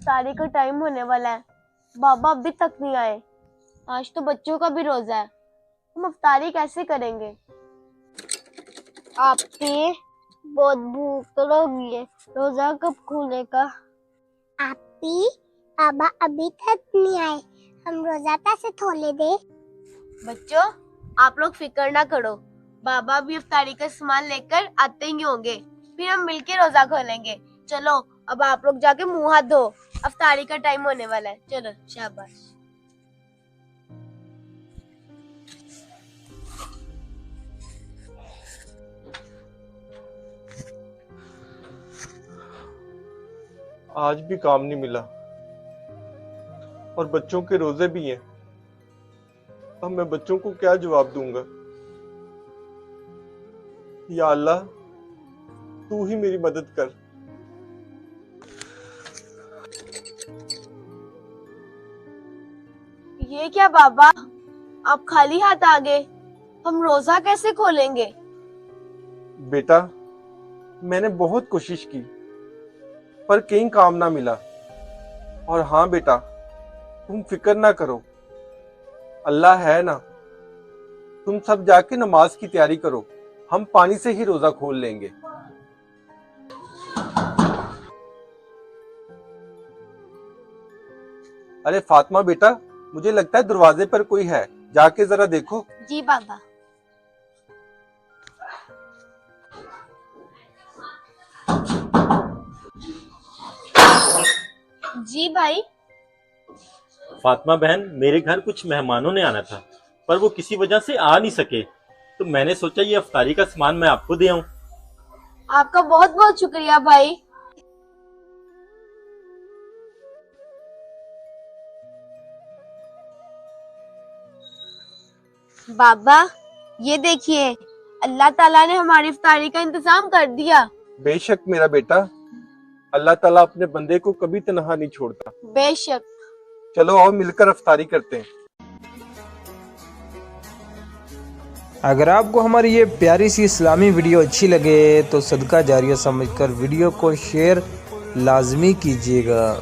افطاری کا ٹائم ہونے والا ہے. بابا ابھی تک نہیں آئے. آج تو بچوں کا بھی روزہ ہے. ہم افطاری کیسے کریں گے؟ آپی بہت بھوک لگی ہے. روزہ کب کھولے گا؟ آپی بابا ابھی تک نہیں آئے. ہم روزہ کیسے کھولے دے؟ بچوں آپ لوگ فکر نہ کرو. بابا بھی افطاری کا سامان لے کر آتے ہی ہوں گے. پھر ہم مل کے روزہ کھولیں گے. چلو اب آپ لوگ جا کے منہ ہاتھ دھو. افطاری کا ٹائم ہونے والا ہے. چلو شاباش. آج بھی کام نہیں ملا اور بچوں کے روزے بھی ہیں. اب میں بچوں کو کیا جواب دوں گا؟ یا اللہ تو ہی میری مدد کر. یہ کیا بابا، آپ خالی ہاتھ آ گئے؟ ہم روزہ کیسے کھولیں گے؟ بیٹا میں نے بہت کوشش کی پر کہیں کام نہ ملا. اور ہاں بیٹا تم فکر نہ کرو، اللہ ہے نا. تم سب جا کے نماز کی تیاری کرو، ہم پانی سے ہی روزہ کھول لیں گے. ارے فاطمہ بیٹا، مجھے لگتا ہے دروازے پر کوئی ہے، جا کے ذرا دیکھو. جی بابا. جی بھائی. فاطمہ بہن، میرے گھر کچھ مہمانوں نے آنا تھا پر وہ کسی وجہ سے آ نہیں سکے، تو میں نے سوچا یہ افطاری کا سامان میں آپ کو دے آؤں. آپ کا بہت بہت شکریہ بھائی. بابا یہ دیکھیے، اللہ تعالیٰ نے ہماری افطاری کا انتظام کر دیا. بے شک میرا بیٹا، اللہ تعالیٰ اپنے بندے کو کبھی تنہا نہیں چھوڑتا. بے شک. چلو آؤ مل کر افطاری کرتے ہیں. اگر آپ کو ہماری یہ پیاری سی اسلامی ویڈیو اچھی لگے تو صدقہ جاریہ سمجھ کر ویڈیو کو شیئر لازمی کیجیے گا.